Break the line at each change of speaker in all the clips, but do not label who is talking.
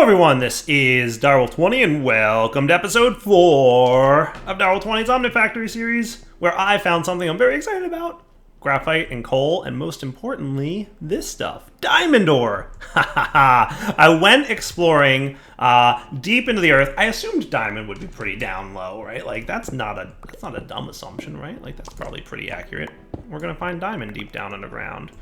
everyone, this is DireDerped and welcome to episode 4 of DireDerped's OmniFactory series, where I found something I'm very excited about. Graphite and coal, and most importantly, this stuff. Diamond ore! I went exploring deep into the earth. I assumed diamond would be pretty down low, right? Like, that's not a dumb assumption, right? Like, that's probably pretty accurate. We're gonna find diamond deep down underground.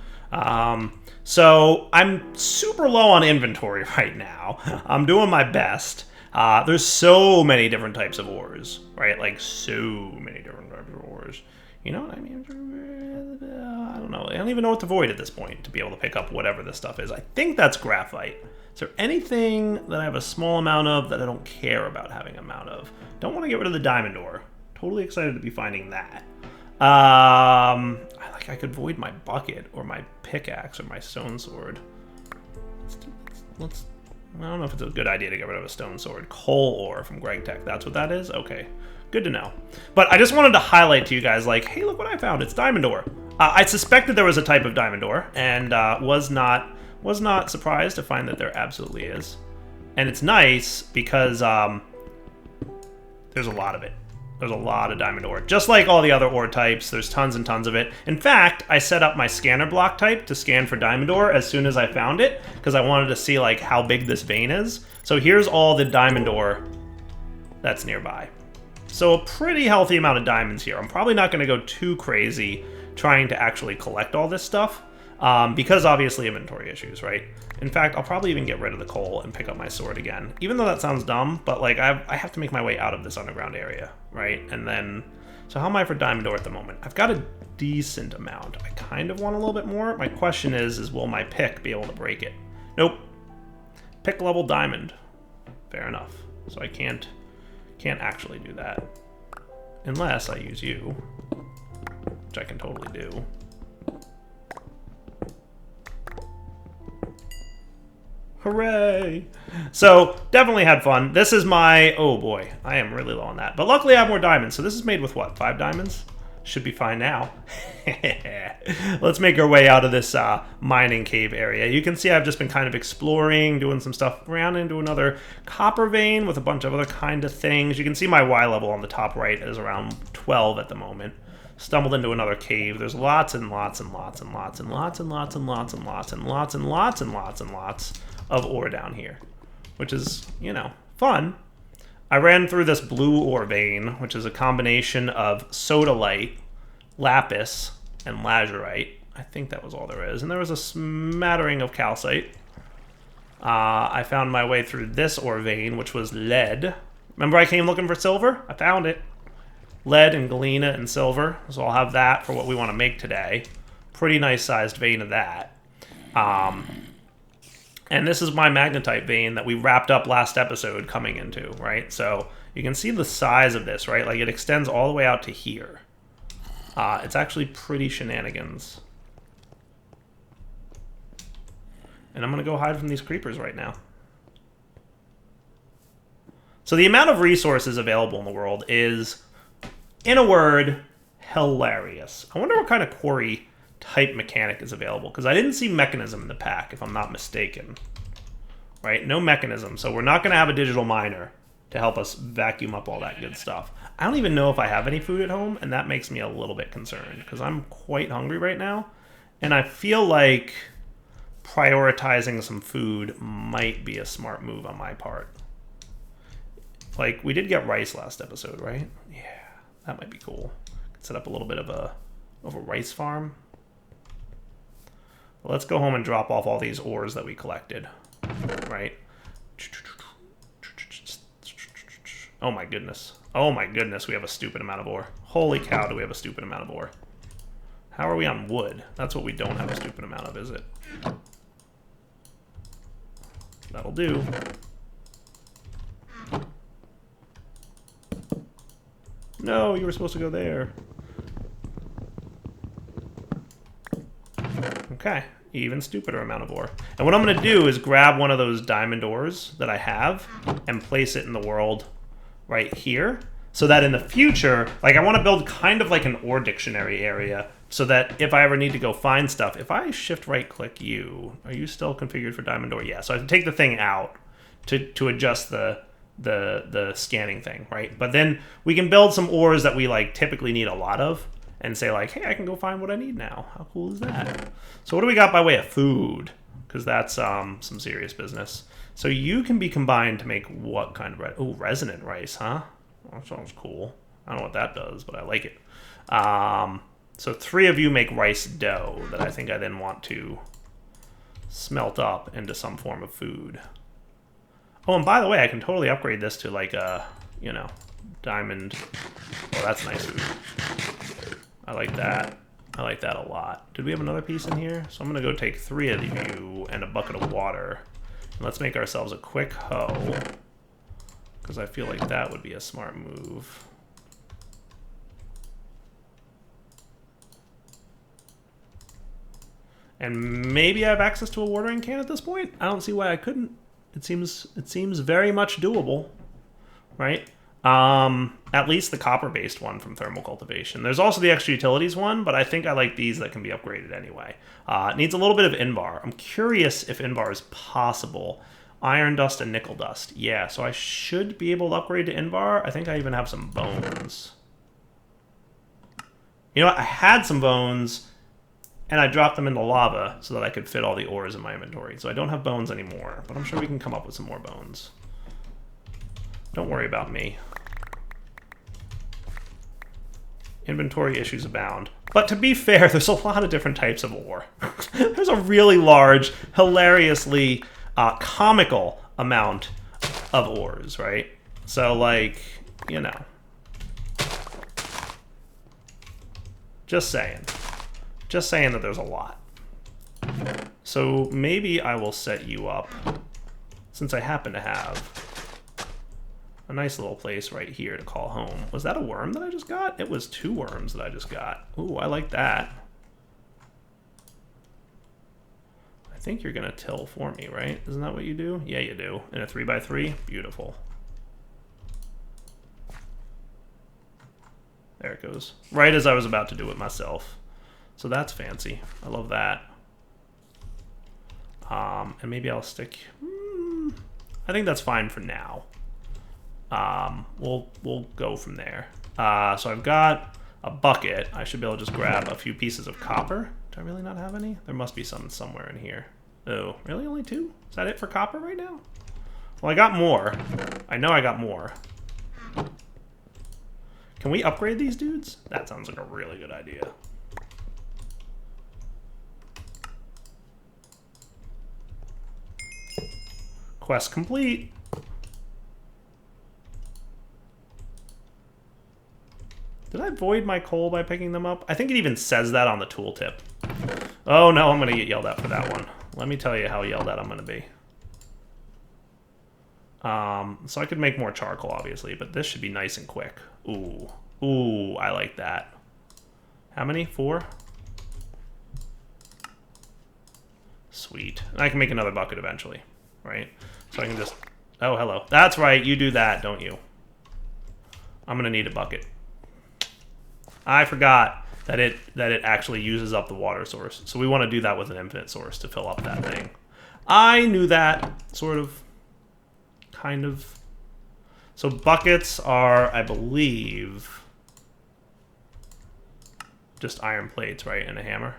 So I'm super low on inventory right now. I'm doing my best. There's so many different types of ores, right? Like, so many different types of ores. You know what I mean? I don't know. I don't even know what to avoid at this point to be able to pick up whatever this stuff is. I think that's graphite. Is there anything that I have a small amount of that I don't care about having an amount of? Don't want to get rid of the diamond ore. Totally excited to be finding that. I could void my bucket or my pickaxe or my stone sword. Let's I don't know if it's a good idea to get rid of a stone sword. Coal ore from Greg Tech. That's what that is? Okay. Good to know. But I just wanted to highlight to you guys, like, hey, look what I found. It's diamond ore. I suspected there was a type of diamond ore, and was not surprised to find that there absolutely is. And it's nice because there's a lot of it. There's a lot of diamond ore. Just like all the other ore types, there's tons and tons of it. In fact, I set up my scanner block type to scan for diamond ore as soon as I found it, because I wanted to see like how big this vein is. So here's all the diamond ore that's nearby. So a pretty healthy amount of diamonds here. I'm probably not going to go too crazy trying to actually collect all this stuff, because obviously inventory issues, right? In fact, I'll probably even get rid of the coal and pick up my sword again. Even though that sounds dumb, but like I have to make my way out of this underground area, right? And then, so how am I for diamond ore at the moment? I've got a decent amount. I kind of want a little bit more. My question is will my pick be able to break it? Nope. Pick level diamond. Fair enough. So I can't actually do that. Unless I use you, which I can totally do. Hooray! So, definitely had fun. This is my... Oh boy, I am really low on that. But luckily I have more diamonds. So this is made with what? 5 diamonds? Should be fine now. Let's make our way out of this mining cave area. You can see I've just been kind of exploring, doing some stuff around into another copper vein with a bunch of other kind of things. You can see my Y level on the top right is around 12 at the moment. Stumbled into another cave. There's lots and lots and lots and lots and lots and lots and lots and lots and lots and lots and lots and lots of ore down here, which is, you know, fun. I ran through this blue ore vein, which is a combination of sodalite, lapis, and lazurite. I think that was all there is. And there was a smattering of calcite. I found my way through this ore vein, which was lead. Remember I came looking for silver? I found it. Lead and galena and silver. So I'll have that for what we want to make today. Pretty nice sized vein of that. And this is my magnetite vein that we wrapped up last episode coming into, right? So you can see the size of this, right? Like it extends all the way out to here. It's actually pretty shenanigans. And I'm going to go hide from these creepers right now. So the amount of resources available in the world is, in a word, hilarious. I wonder what kind of quarry type mechanic is available, because I didn't see mechanism in the pack, if I'm not mistaken. Right? No mechanism. So we're not going to have a digital miner to help us vacuum up all that good stuff. I don't even know if I have any food at home, and that makes me a little bit concerned, because I'm quite hungry right now, and I feel like prioritizing some food might be a smart move on my part. Like, we did get rice last episode, right? Yeah, that might be cool. Could set up a little bit of a rice farm. Well, let's go home and drop off all these ores that we collected, right? Oh my goodness. Oh my goodness, we have a stupid amount of ore. Holy cow, do we have a stupid amount of ore. How are we on wood? That's what we don't have a stupid amount of, is it? That'll do. No, you were supposed to go there. Okay, even stupider amount of ore. And what I'm going to do is grab one of those diamond ores that I have and place it in the world right here, so that in the future, like I want to build kind of like an ore dictionary area, so that if I ever need to go find stuff, if I shift right click you, are you still configured for diamond ore? Yeah, so I have to take the thing out to adjust the scanning thing, right? But then we can build some ores that we like typically need a lot of and say like, hey, I can go find what I need now. How cool is that? So what do we got by way of food? Because that's some serious business. So you can be combined to make what kind of rice? Oh, resonant rice, huh? That sounds cool. I don't know what that does, but I like it. So 3 of you make rice dough that I think I then want to smelt up into some form of food. Oh, and by the way, I can totally upgrade this to like a, you know, diamond. Oh, that's nice food. I like that. I like that a lot. Did we have another piece in here? So I'm going to go take 3 of you and a bucket of water. And let's make ourselves a quick hoe, because I feel like that would be a smart move. And maybe I have access to a watering can at this point? I don't see why I couldn't. It seems very much doable, right? At least the copper-based one from thermal cultivation. There's also the extra utilities one, but I think I like these that can be upgraded anyway. It needs a little bit of Invar. I'm curious if Invar is possible. Iron dust and nickel dust. Yeah, so I should be able to upgrade to Invar. I think I even have some bones. You know what? I had some bones, and I dropped them into lava so that I could fit all the ores in my inventory. So I don't have bones anymore, but I'm sure we can come up with some more bones. Don't worry about me. Inventory issues abound. But to be fair, there's a lot of different types of ore. There's a really large, hilariously comical amount of ores, right? So, like, you know. Just saying. Just saying that there's a lot. So maybe I will set you up, since I happen to have a nice little place right here to call home. Was that a worm that I just got? It was 2 worms that I just got. Ooh, I like that. I think you're gonna till for me, right? Isn't that what you do? Yeah, you do. In a 3x3? Beautiful. There it goes. Right as I was about to do it myself. So that's fancy. I love that. And maybe I'll stick... I think that's fine for now. We'll go from there. So I've got a bucket. I should be able to just grab a few pieces of copper. Do I really not have any? There must be some somewhere in here. Oh, really? Only 2? Is that it for copper right now? Well, I got more. I know I got more. Can we upgrade these dudes? That sounds like a really good idea. Quest complete. Did I void my coal by picking them up? I think it even says that on the tooltip. Oh no, I'm gonna get yelled at for that one. Let me tell you how yelled at I'm gonna be. So I could make more charcoal, obviously, but this should be nice and quick. Ooh. Ooh, I like that. How many? 4? Sweet. And I can make another bucket eventually, right? So I can just... Oh, hello. That's right, you do that, don't you? I'm gonna need a bucket. I forgot that it actually uses up the water source. So we want to do that with an infinite source to fill up that thing. I knew that, sort of. Kind of. So buckets are, I believe, just iron plates, right? And a hammer.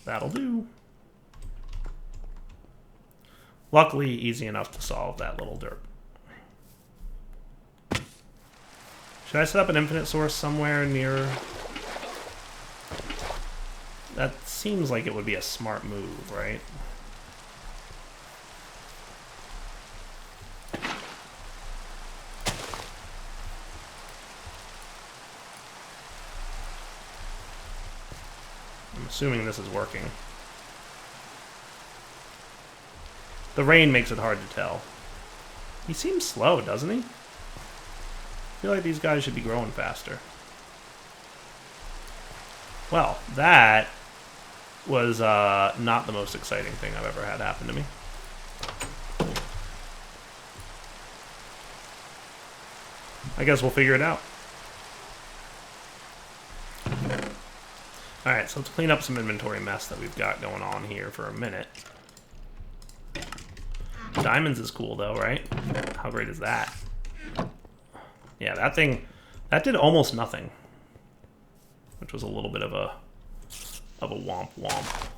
That'll do. Luckily, easy enough to solve that little derp. Should I set up an infinite source somewhere near... That seems like it would be a smart move, right? I'm assuming this is working. The rain makes it hard to tell. He seems slow, doesn't he? I feel like these guys should be growing faster. Well, that was not the most exciting thing I've ever had happen to me. I guess we'll figure it out. All right, so let's clean up some inventory mess that we've got going on here for a minute. Diamonds is cool though, right? How great is that? Yeah, that thing, that did almost nothing, which was a little bit of a womp womp.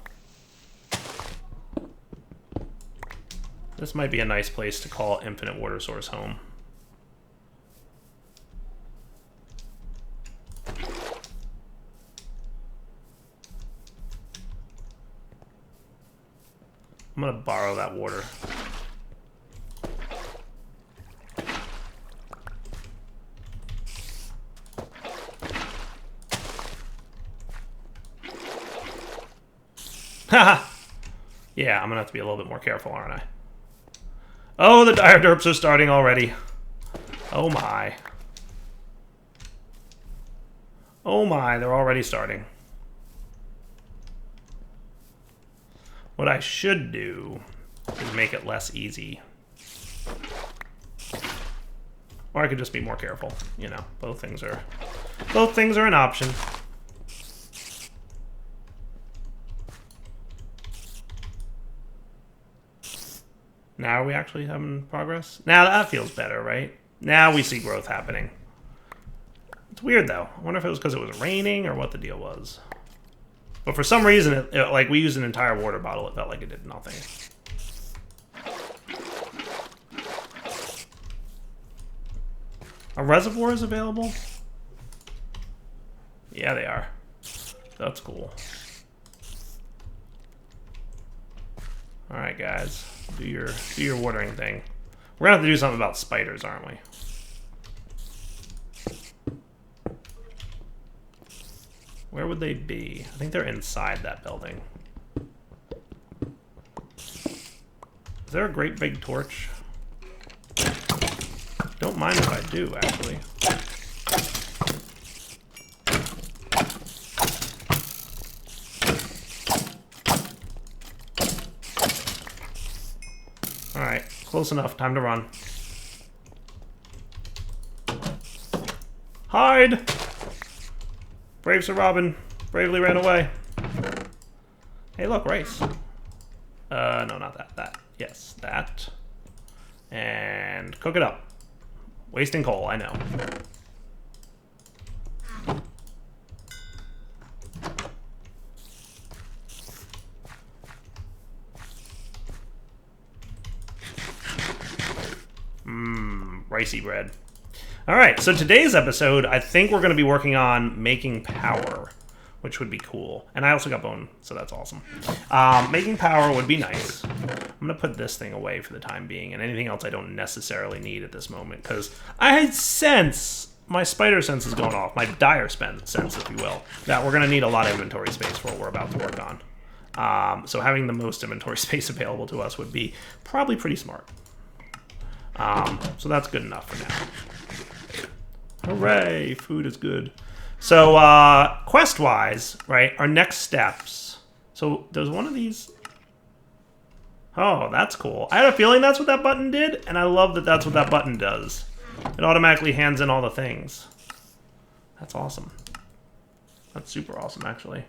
This might be a nice place to call Infinite Water Source home. I'm gonna borrow that water. Haha! Yeah, I'm gonna have to be a little bit more careful, aren't I? Oh, the DireDerpes are starting already. Oh my. Oh my, they're already starting. What I should do is make it less easy. Or I could just be more careful, you know. Both things are an option. Now are we actually having progress? Now that feels better, right? Now we see growth happening. It's weird though. I wonder if it was because it was raining or what the deal was. But for some reason, like we used an entire water bottle, it felt like it did nothing. Are reservoirs available? Yeah, they are. That's cool. All right, guys, do your watering thing. We're gonna have to do something about spiders, aren't we? Where would they be? I think they're inside that building. Is there a great big torch? Don't mind if I do, actually. Alright, close enough. Time to run. Hide! Brave Sir Robin bravely ran away. Hey, look, rice. No, not that. That. Yes, that. And cook it up. Wasting coal, I know. Ricey bread. All right, so today's episode, I think we're going to be working on making power, which would be cool. And I also got bone, so that's awesome. Making power would be nice. I'm going to put this thing away for the time being, and anything else I don't necessarily need at this moment, because I sense, my spider sense is going off, my dire sense, if you will, that we're going to need a lot of inventory space for what we're about to work on. So having the most inventory space available to us would be probably pretty smart. So that's good enough for now. Hooray, food is good. So, quest-wise, right, our next steps. So, there's one of these. Oh, that's cool. I had a feeling that's what that button did, and I love that that's what that button does. It automatically hands in all the things. That's awesome. That's super awesome, actually.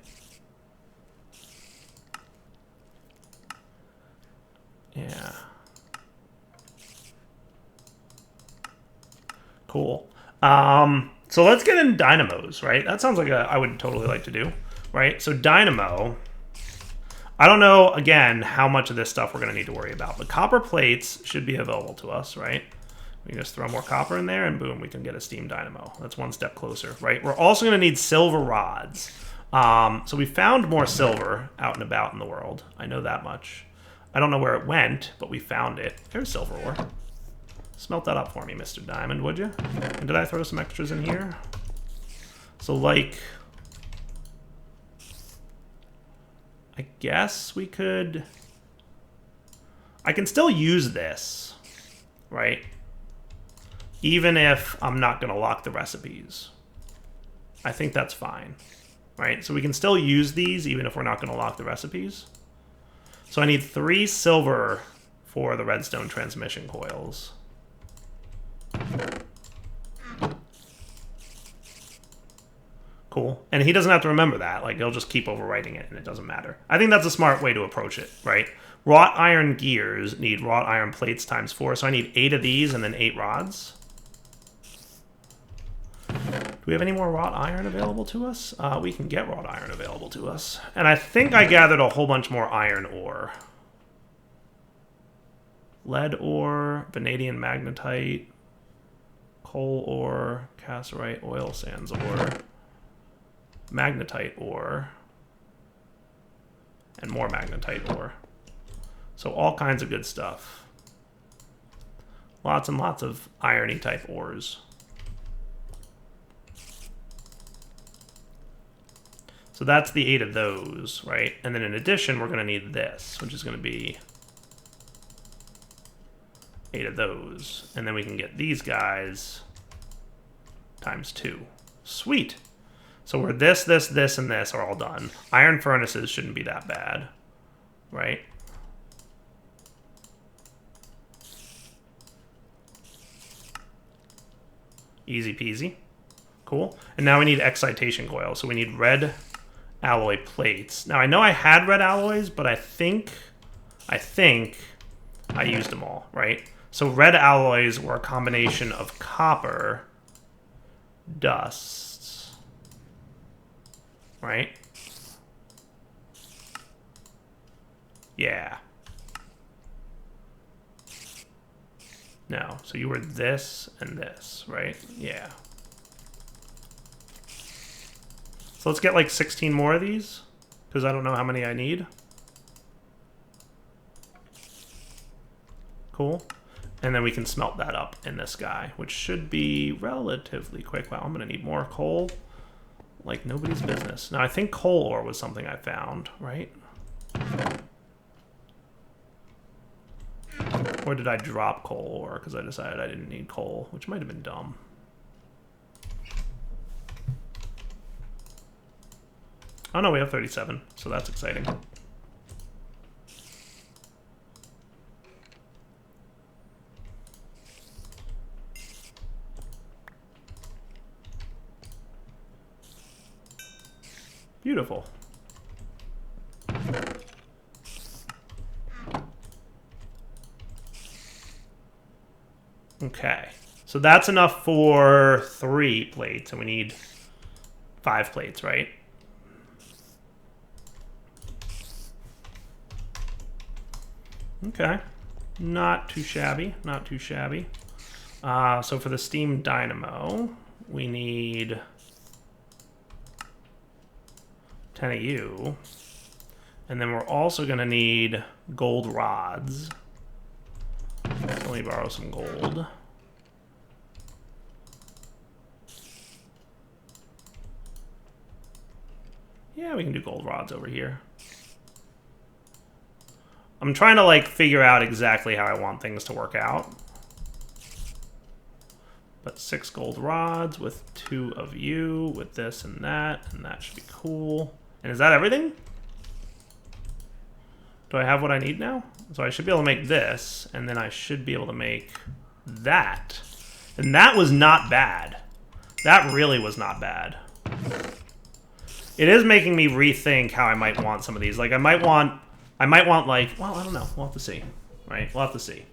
Yeah. Cool. So let's get in dynamos, right? That sounds like I would totally like to do, right? So dynamo, I don't know, again, how much of this stuff we're going to need to worry about, but copper plates should be available to us, right? We can just throw more copper in there and boom, we can get a steam dynamo. That's one step closer, right? We're also going to need silver rods. So we found more silver out and about in the world. I know that much. I don't know where it went, but we found it. There's silver ore. Smelt that up for me, Mr. Diamond, would you? And did I throw some extras in here? So, like, I guess we could... I can still use this, right? Even if I'm not going to lock the recipes. I think that's fine, right? So we can still use these even if we're not going to lock the recipes. So I need 3 silver for the redstone transmission coils. Cool. And he doesn't have to remember that. Like, he'll just keep overwriting it, and it doesn't matter. I think that's a smart way to approach it, right? Wrought iron gears need wrought iron plates times 4, so I need 8 of these and then 8 rods. Do we have any more wrought iron available to us? We can get wrought iron available to us. And I think I gathered a whole bunch more iron ore. Lead ore, vanadium magnetite, coal ore, cassiterite, oil sands ore, magnetite ore, and more magnetite ore. So all kinds of good stuff. Lots and lots of irony type ores. So that's the 8 of those, right? And then in addition, we're going to need this, which is going to be 8 of those. And then we can get these guys times 2. Sweet. So we're this, and this are all done. Iron furnaces shouldn't be that bad, right? Easy peasy. Cool. And now we need excitation coil. So we need red alloy plates. Now I know I had red alloys, but I think I used them all, right? So red alloys were a combination of copper, dusts, right? Yeah. No, so you were this and this, right? Yeah. So let's get like 16 more of these, because I don't know how many I need. Cool. And then we can smelt that up in this guy, which should be relatively quick. Wow, I'm going to need more coal. Like nobody's business. Now, I think coal ore was something I found, right? Or did I drop coal ore because I decided I didn't need coal, which might have been dumb. Oh no, we have 37, so that's exciting. Beautiful. Okay, so that's enough for 3 plates, and we need 5 plates, right? Okay, not too shabby, not too shabby. So for the steam dynamo, we need 10 of you. And then we're also going to need gold rods. Let me borrow some gold. Yeah, we can do gold rods over here. I'm trying to like figure out exactly how I want things to work out. But 6 gold rods with 2 of you, with this and that should be cool. And is that everything? Do I have what I need now? So I should be able to make this, and then I should be able to make that. And that was not bad. That really was not bad. It is making me rethink how I might want some of these. Like I might want like, well, I don't know. We'll have to see, right? We'll have to see.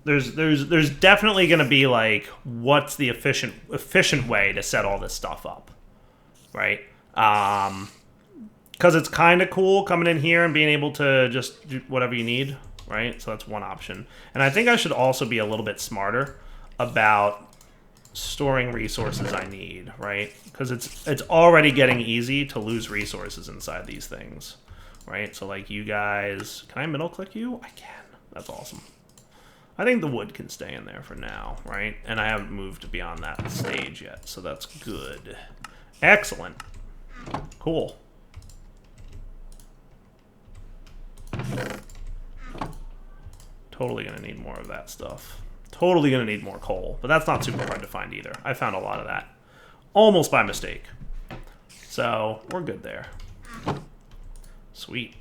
There's definitely going to be like, what's the efficient way to set all this stuff up, right? Because it's kind of cool coming in here and being able to just do whatever you need, right? So that's one option. And I think I should also be a little bit smarter about storing resources I need, right? Because it's already getting easy to lose resources inside these things, right? So like you guys, can I middle click you? I can. That's awesome. I think the wood can stay in there for now, right? And I haven't moved beyond that stage yet, so that's good. Excellent. Cool. Totally gonna need more of that stuff. Totally gonna need more coal, but that's not super hard to find either. I found a lot of that almost by mistake. So we're good there. Sweet.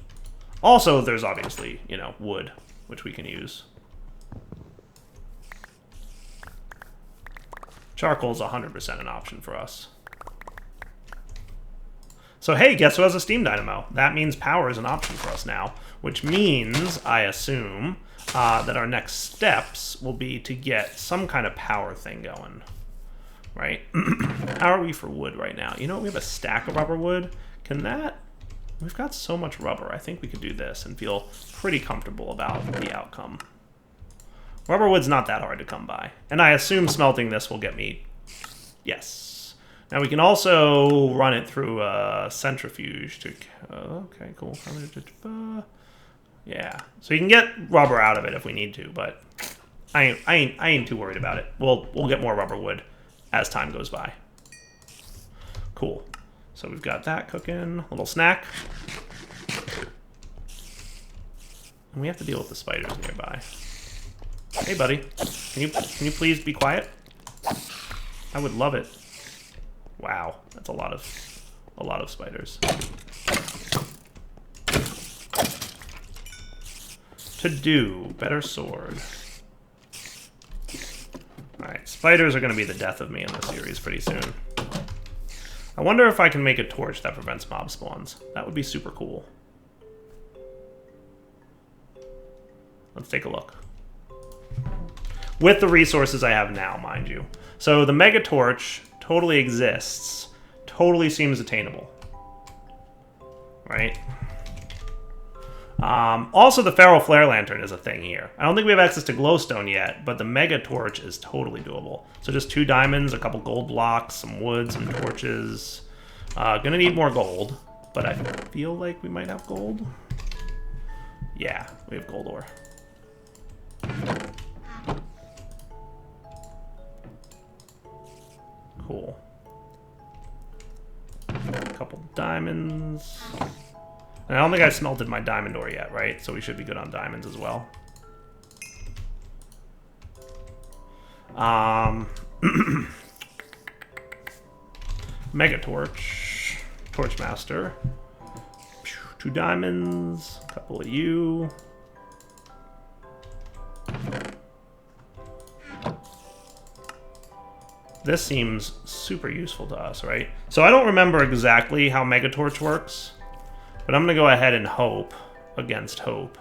Also, there's obviously, you know, wood, which we can use. Charcoal is 100% an option for us. So hey, guess who has a steam dynamo? That means power is an option for us now, which means, I assume, that our next steps will be to get some kind of power thing going, right? How are we for wood right now? You know, we have a stack of rubber wood. Can that... We've got so much rubber. I think we could do this and feel pretty comfortable about the outcome. Rubber wood's not that hard to come by. And I assume smelting this will get me... Yes. Now we can also run it through a centrifuge to... okay, cool. Yeah. So you can get rubber out of it if we need to, but I ain't too worried about it. We'll get more rubber wood as time goes by. Cool. So we've got that cooking, little snack. And we have to deal with the spiders nearby. Hey, buddy. Can you please be quiet? I would love it. Wow, that's a lot of spiders. To do better sword. All right, spiders are going to be the death of me in this series pretty soon. I wonder if I can make a torch that prevents mob spawns. That would be super cool. Let's take a look. With the resources I have now, mind you. So the mega torch totally exists. Totally seems attainable. Right? Also, the feral flare lantern is a thing here. I don't think we have access to glowstone yet, but the mega torch is totally doable. So just 2 diamonds, a couple gold blocks, some wood, some torches. Gonna need more gold, but I feel like we might have gold. Yeah, we have gold ore. Cool. A couple diamonds. And I don't think I smelted my diamond ore yet, right? So we should be good on diamonds as well. Mega torch. Torchmaster. 2 diamonds. A couple of you. This seems super useful to us, right? So I don't remember exactly how Mega Torch works, but I'm going to go ahead and hope, against hope,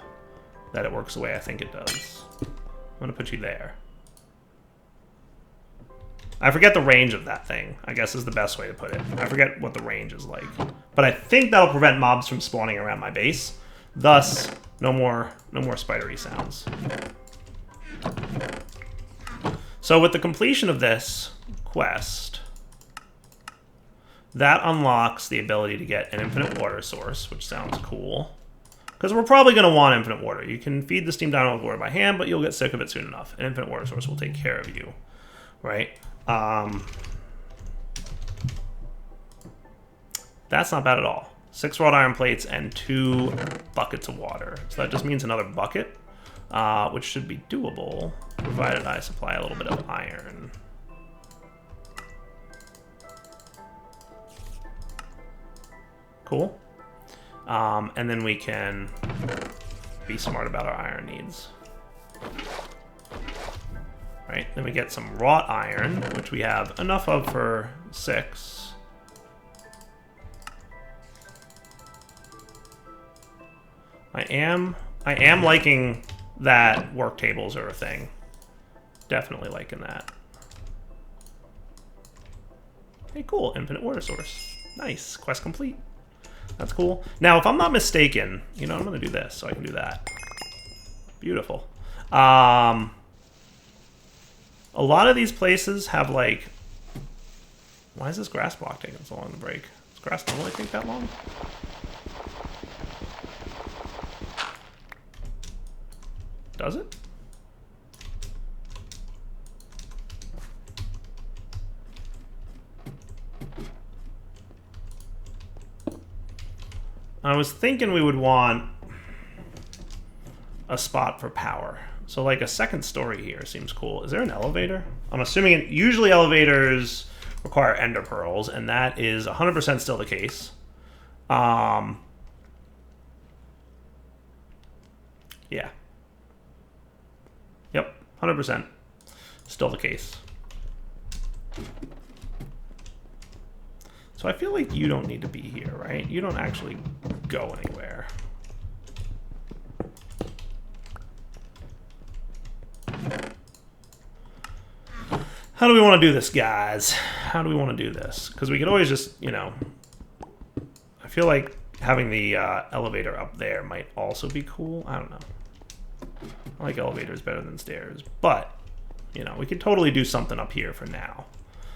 that it works the way I think it does. I'm going to put you there. I forget the range of that thing, I guess is the best way to put it. I forget what the range is like. But I think that'll prevent mobs from spawning around my base. Thus, no more spidery sounds. So with the completion of this quest, that unlocks the ability to get an infinite water source, which sounds cool. Because we're probably going to want infinite water. You can feed the steam dynamo with water by hand, but you'll get sick of it soon enough. An infinite water source will take care of you, right? That's not bad at all. 6 wrought iron plates and 2 buckets of water. So that just means another bucket, which should be doable, provided I supply a little bit of iron. Cool. And then we can be smart about our iron needs. Right, then we get some wrought iron, which we have enough of for 6. I am liking that work tables are a thing. Definitely liking that. Hey, cool, infinite water source. Nice, quest complete. That's cool. Now, if I'm not mistaken, you know, I'm gonna do this so I can do that. Beautiful. A lot of these places have, like... Why is this grass block taking so long to break? Does grass normally take that long? Does it? I was thinking we would want a spot for power. So like a second story here seems cool. Is there an elevator? I'm assuming usually elevators require ender pearls, and that is 100% still the case. Yeah. Yep, 100% still the case. So So I feel like you don't need to be here, right? You don't actually go anywhere. How do we want to do this, guys? How do we want to do this? Because we could always just, you know... I feel like having the elevator up there might also be cool. I don't know. I like elevators better than stairs. But, you know, we could totally do something up here for now.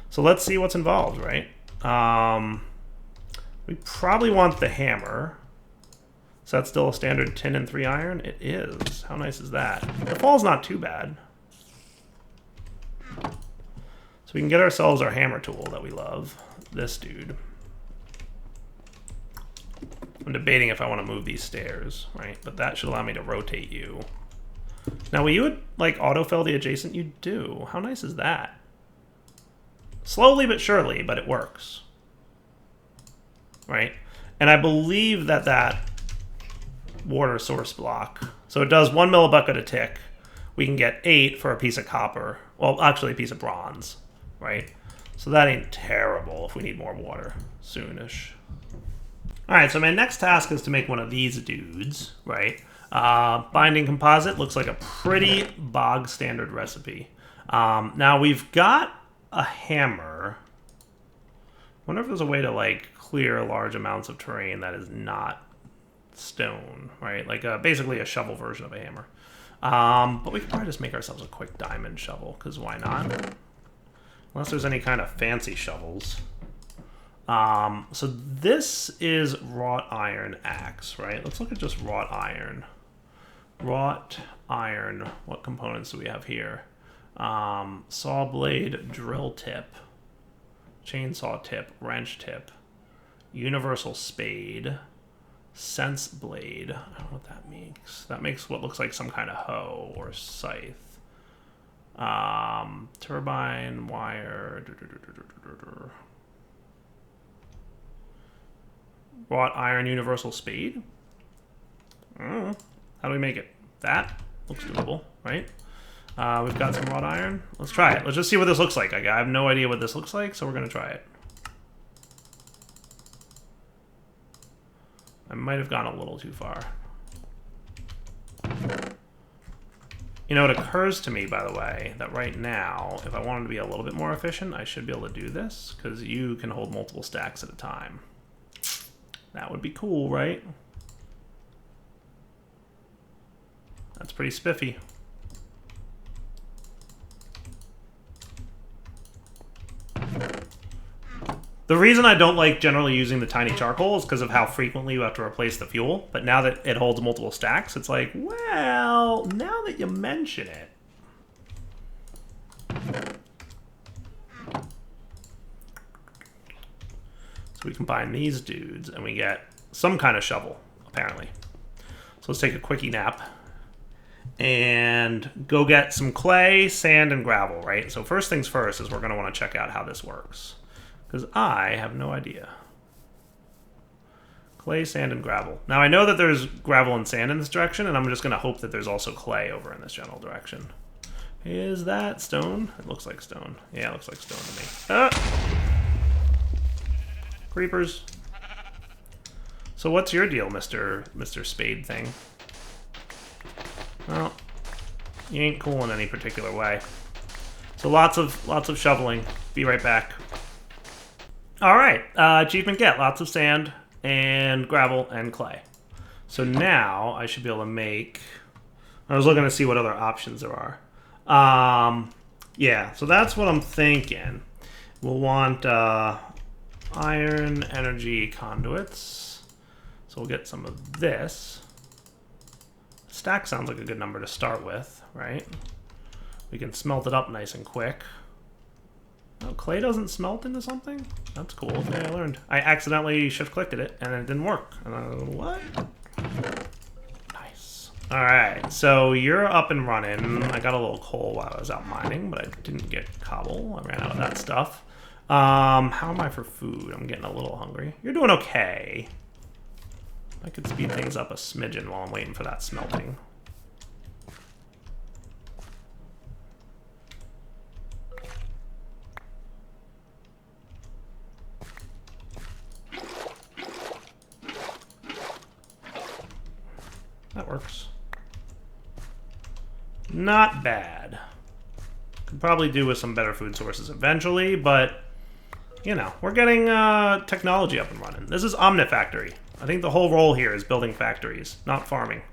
So let's see what's involved, right? We probably want the hammer. So that's still a standard tin and 3 iron? It is. How nice is that? The fall's not too bad. So we can get ourselves our hammer tool that we love. This dude. I'm debating if I want to move these stairs, right? But that should allow me to rotate you. Now, will you, like, autofill the adjacent? You do. How nice is that? Slowly but surely, but it works. Right? And I believe that that water source block, so it does 1 millibucket a tick. We can get 8 for a piece of copper. Well, actually a piece of bronze, right? So that ain't terrible if we need more water soonish. All right, so my next task is to make one of these dudes, right? Binding composite looks like a pretty bog standard recipe. Now we've got a hammer. Wonder if there's a way to like clear large amounts of terrain that is not stone, right? Like basically a shovel version of a hammer. But we could probably just make ourselves a quick diamond shovel, because why not? Unless there's any kind of fancy shovels. So this is wrought iron axe, right? Let's look at just wrought iron. Wrought iron, what components do we have here? Saw blade, drill tip, chainsaw tip, wrench tip, universal spade, sense blade. I don't know what that makes. That makes what looks like some kind of hoe or scythe. Turbine, wire, wrought iron universal spade. How do we make it? That looks doable, right? We've got some wrought iron. Let's try it. Let's just see what this looks like. I have no idea what this looks like, so we're going to try it. I might have gone a little too far. You know, it occurs to me, by the way, that right now, if I wanted to be a little bit more efficient, I should be able to do this, because you can hold multiple stacks at a time. That would be cool, right? That's pretty spiffy. The reason I don't like generally using the tiny charcoal is because of how frequently you have to replace the fuel. But now that it holds multiple stacks, it's like, well, now that you mention it. So we combine these dudes and we get some kind of shovel, apparently. So let's take a quickie nap and go get some clay, sand, and gravel, right? So first things first is we're going to want to check out how this works, because I have no idea. Clay, sand, and gravel. Now I know that there's gravel and sand in this direction, and I'm just going to hope that there's also clay over in this general direction. Is that stone? It looks like stone. Yeah, it looks like stone to me. Creepers. So what's your deal, Mr. Spade thing? Well, you ain't cool in any particular way. So lots of shoveling. Be right back. All right, achievement get lots of sand and gravel and clay. So now I should be able to make. I was looking to see what other options there are. Yeah, so that's what I'm thinking. We'll want iron energy conduits. So we'll get some of this. Stack sounds like a good number to start with, right? We can smelt it up nice and quick. Oh, clay doesn't smelt into something? That's cool. Okay, I learned. I accidentally shift-clicked it, and it didn't work. And I was like, what? Nice. All right, so you're up and running. I got a little coal while I was out mining, but I didn't get cobble. I ran out of that stuff. How am I for food? I'm getting a little hungry. You're doing okay. I could speed things up a smidgen while I'm waiting for that smelting. That works. Not bad. Could probably do with some better food sources eventually, but, you know, we're getting technology up and running. This is OmniFactory. I think the whole role here is building factories, not farming.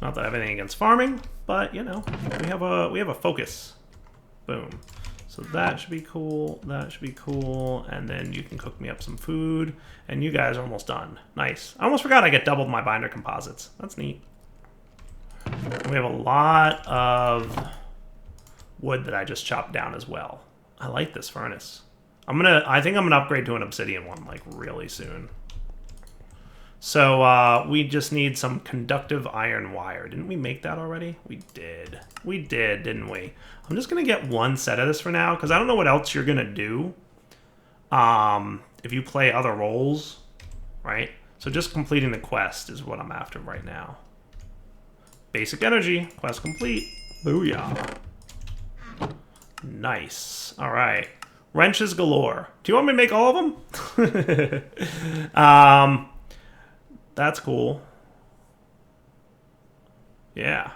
Not that I have anything against farming, but, you know, we have a focus. Boom. So that should be cool, that should be cool, and then you can cook me up some food, and you guys are almost done. Nice. I almost forgot I get doubled my binder composites. That's neat. And we have a lot of wood that I just chopped down as well. I like this furnace. I think I'm gonna upgrade to an obsidian one, like, really soon. So, we just need some conductive iron wire. Didn't we make that already? We did. We did, didn't we? I'm just going to get one set of this for now, because I don't know what else you're going to do if you play other roles, right? So just completing the quest is what I'm after right now. Basic energy. Quest complete. Booyah. Nice. All right. Wrenches galore. Do you want me to make all of them? That's cool. Yeah.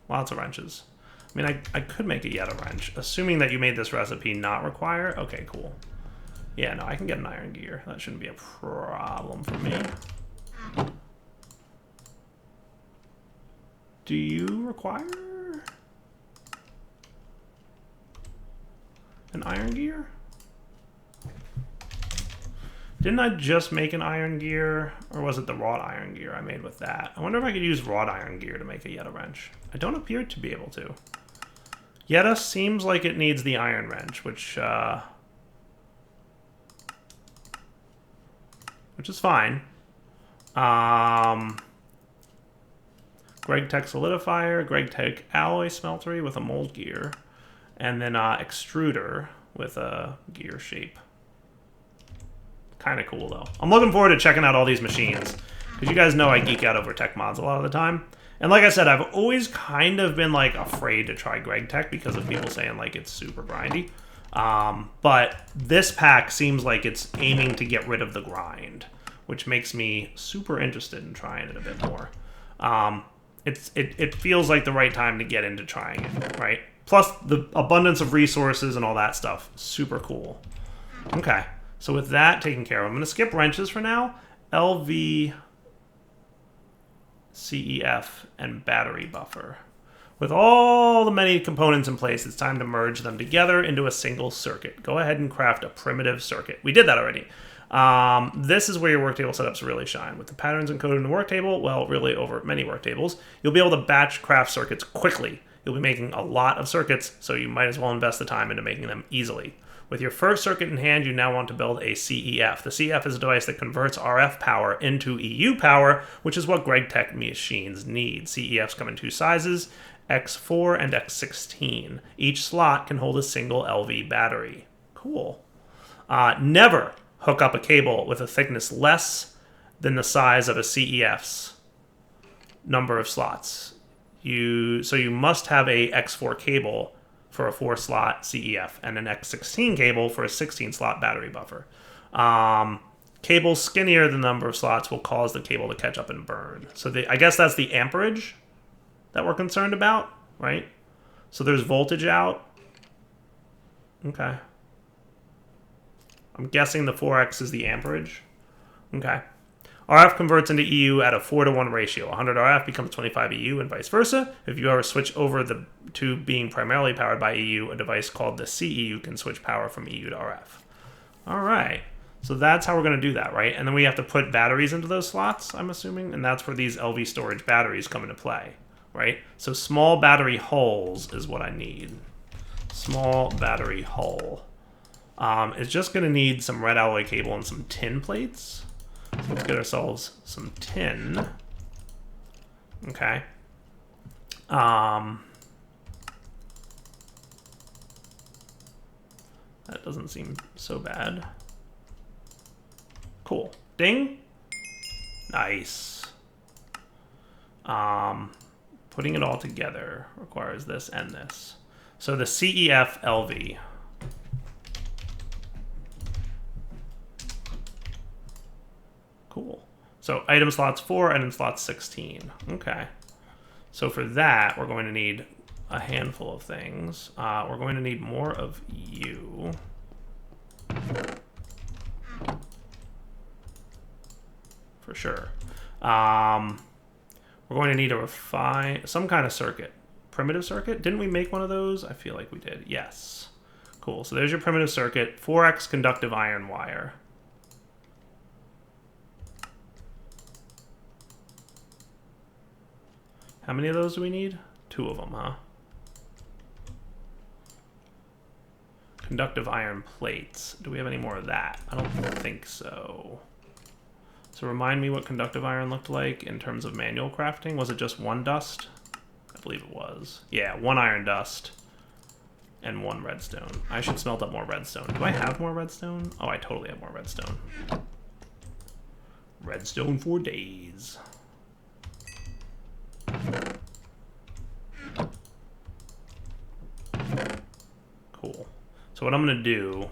Lots of wrenches. I mean, I could make a Yeta wrench, assuming that you made this recipe not require. Okay, cool. Yeah, no, I can get an iron gear. That shouldn't be a problem for me. Do you require an iron gear? Didn't I just make an iron gear? Or was it the wrought iron gear I made with that? I wonder if I could use wrought iron gear to make a Yeta wrench. I don't appear to be able to. Yeta seems like it needs the iron wrench, which is fine. GregTech solidifier, GregTech alloy smeltery with a mold gear, and then extruder with a gear shape. Kind of cool, though. I'm looking forward to checking out all these machines, because you guys know I geek out over tech mods a lot of the time. And like I said, I've always kind of been, like, afraid to try GregTech because of people saying, like, it's super grindy. But this pack seems like it's aiming to get rid of the grind, which makes me super interested in trying it a bit more. It feels like the right time to get into trying it, right? Plus, the abundance of resources and all that stuff. Super cool. Okay. So with that taken care of, I'm going to skip wrenches for now. LV, CEF, and battery buffer. With all the many components in place, it's time to merge them together into a single circuit. Go ahead and craft a primitive circuit. We did that already. This is where your worktable setups really shine. With the patterns encoded in the worktable, well, really over many worktables, you'll be able to batch craft circuits quickly. You'll be making a lot of circuits, so you might as well invest the time into making them easily. With your first circuit in hand, you now want to build a CEF. The CEF is a device that converts RF power into EU power, which is what GregTech machines need. CEFs come in two sizes, X4 and X16. Each slot can hold a single LV battery. Cool. Never hook up a cable with a thickness less than the size of a CEF's number of slots. So you must have a X4 cable for a 4-slot CEF, and an X16 cable for a 16-slot battery buffer. Cables skinnier than the number of slots will cause the cable to catch up and burn. So I guess that's the amperage that we're concerned about, right? So there's voltage out. Okay. I'm guessing the 4x is the amperage. Okay. RF converts into EU at a 4-to-1 ratio. 100 RF becomes 25 EU and vice versa. If you ever switch over to being primarily powered by EU, a device called the CEU can switch power from EU to RF. All right. So that's how we're going to do that, right? And then we have to put batteries into those slots, I'm assuming, and that's where these LV storage batteries come into play, right? So small battery hulls is what I need. Small battery hull. It's just going to need some red alloy cable and some tin plates. So let's get ourselves some tin. Okay. That doesn't seem so bad. Cool. Ding. Nice. Putting it all together requires this and this. So the CEF LV. Cool. So item slots 4, item slots 16. Okay. So for that, we're going to need a handful of things. We're going to need more of you. For sure. We're going to need to refine some kind of circuit. Primitive circuit? Didn't we make one of those? I feel like we did. Yes. Cool. So there's your primitive circuit. 4x conductive iron wire. How many of those do we need? 2 of them, huh? Conductive iron plates. Do we have any more of that? I don't think so. So remind me what conductive iron looked like in terms of manual crafting. Was it just 1 dust? I believe it was. Yeah, 1 iron dust and 1 redstone. I should smelt up more redstone. Do I have more redstone? Oh, I totally have more redstone. Redstone for days. Cool. So what I'm going to do...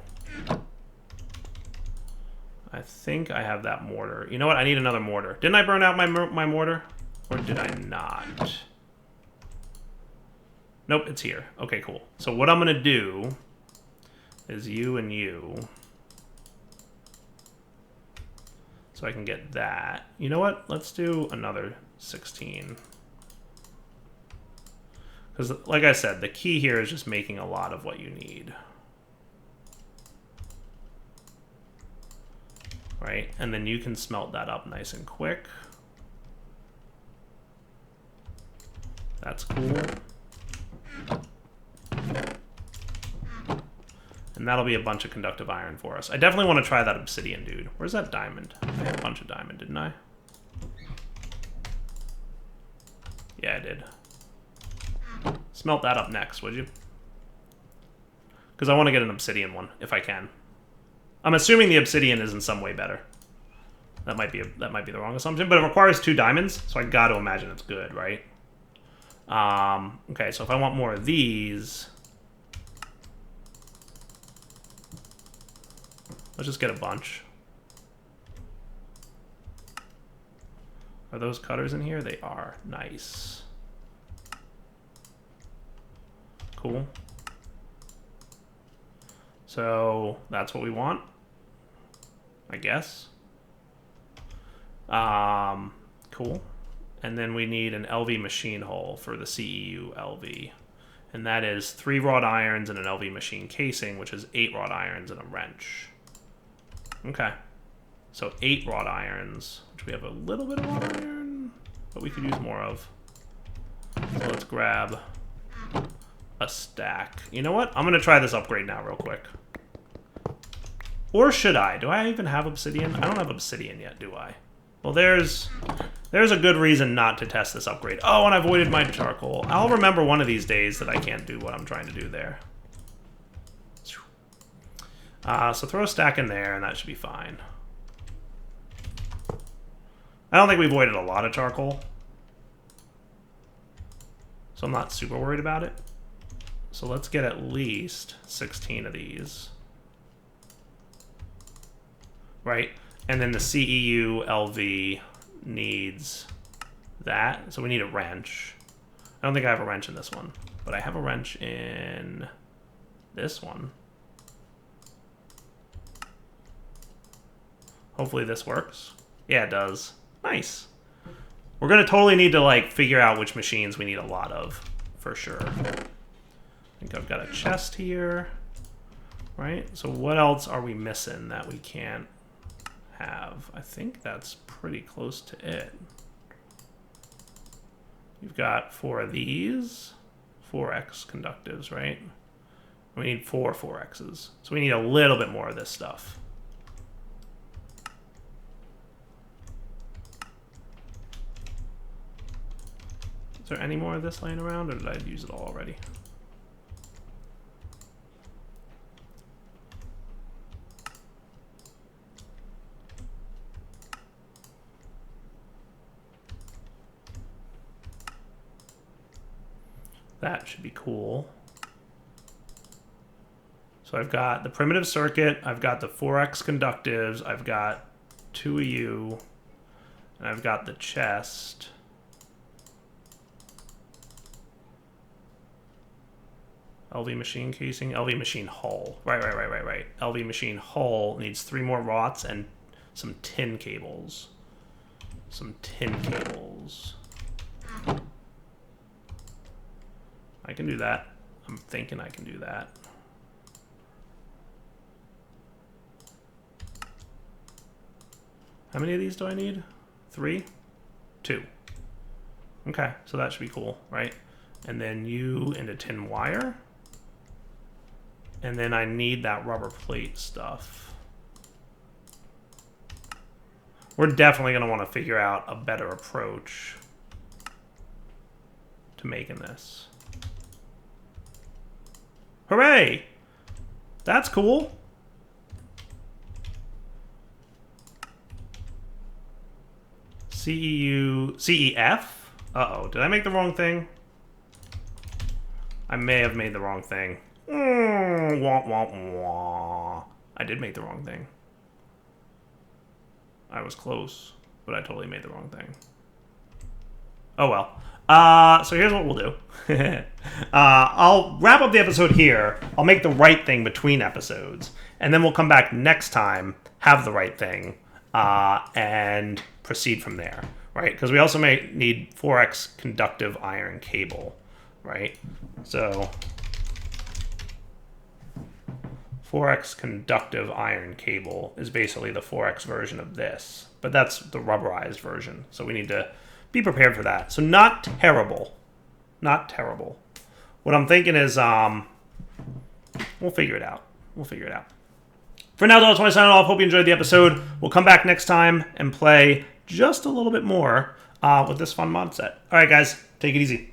I think I have that mortar. You know what? I need another mortar. Didn't I burn out my mortar? Or did I not? Nope, it's here. Okay, cool. So what I'm going to do is you and you. So I can get that. You know what? Let's do another 16. Because, like I said, the key here is just making a lot of what you need. Right? And then you can smelt that up nice and quick. That's cool. And that'll be a bunch of conductive iron for us. I definitely want to try that obsidian, dude. Where's that diamond? I had a bunch of diamond, didn't I? Yeah, I did. Smelt that up next, would you? Because I want to get an obsidian one, if I can. I'm assuming the obsidian is in some way better. That might be the wrong assumption, but it requires 2 diamonds, so I got to imagine it's good, right? Okay, so if I want more of these, let's just get a bunch. Are those cutters in here? They are. Nice. Cool. So that's what we want, I guess. Cool. And then we need an LV machine hull for the CEU LV. And that is 3 wrought irons and an LV machine casing, which is 8 wrought irons and a wrench. Okay. So 8 wrought irons, which we have a little bit of wrought iron, but we could use more of. So let's grab a stack. You know what? I'm going to try this upgrade now real quick. Or should I? Do I even have obsidian? I don't have obsidian yet, do I? Well, there's a good reason not to test this upgrade. Oh, and I voided my charcoal. I'll remember one of these days that I can't do what I'm trying to do there. So throw a stack in there, and that should be fine. I don't think we voided a lot of charcoal, so I'm not super worried about it. So let's get at least 16 of these. Right? And then the CEU LV needs that. So we need a wrench. I don't think I have a wrench in this one, but I have a wrench in this one. Hopefully this works. Yeah, it does. Nice. We're going to totally need to like figure out which machines we need a lot of, for sure. I think I've got a chest here, right? So what else are we missing that we can't have? I think that's pretty close to it. You've got 4 of these, 4x conductives, right? We need 4 4x's. So we need a little bit more of this stuff. Is there any more of this laying around, or did I use it all already? That should be cool. So I've got the primitive circuit, I've got the 4x conductives, I've got 2 of you, And I've got the chest. LV machine casing, LV machine hull. Right. LV machine hull needs 3 more rots and some tin cables. I can do that. I'm thinking I can do that. How many of these do I need? 3? 2. Okay, so that should be cool, right? And then you into tin wire. And then I need that rubber plate stuff. We're definitely going to want to figure out a better approach to making this. Hooray! That's cool. CEU, CEF? Uh-oh, did I make the wrong thing? I may have made the wrong thing. Wah, wah, wah. I did make the wrong thing. I was close, but I totally made the wrong thing. Oh well. So here's what we'll do. I'll wrap up the episode here. I'll make the right thing between episodes. And then we'll come back next time, have the right thing, and proceed from there, right? Because we also may need 4x conductive iron cable, right? So 4x conductive iron cable is basically the 4x version of this, but that's the rubberized version. So we need to be prepared for that. So not terrible. Not terrible. What I'm thinking is we'll figure it out. We'll figure it out. For now, though, I just want to sign off. Hope you enjoyed the episode. We'll come back next time and play just a little bit more with this fun mod set. All right, guys, take it easy.